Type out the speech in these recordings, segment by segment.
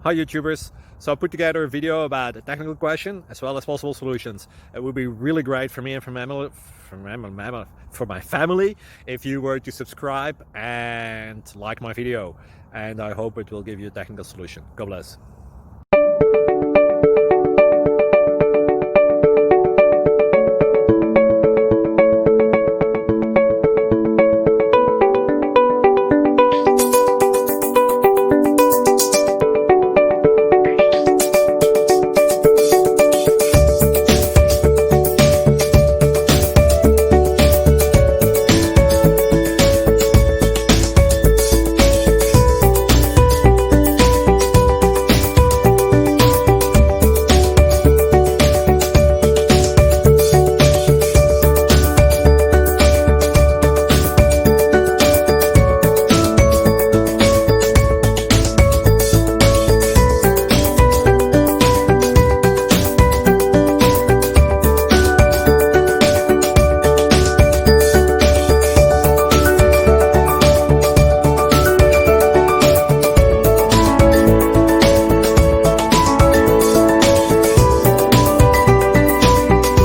Hi YouTubers! So I put together a video about a technical question as well as possible solutions. It would be really great for me and for my family if you were to subscribe and like my video, and I hope it will give you a technical solution. God bless.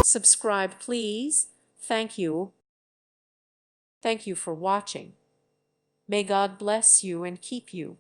Subscribe, please. Thank you. Thank you for watching. May God bless you and keep you.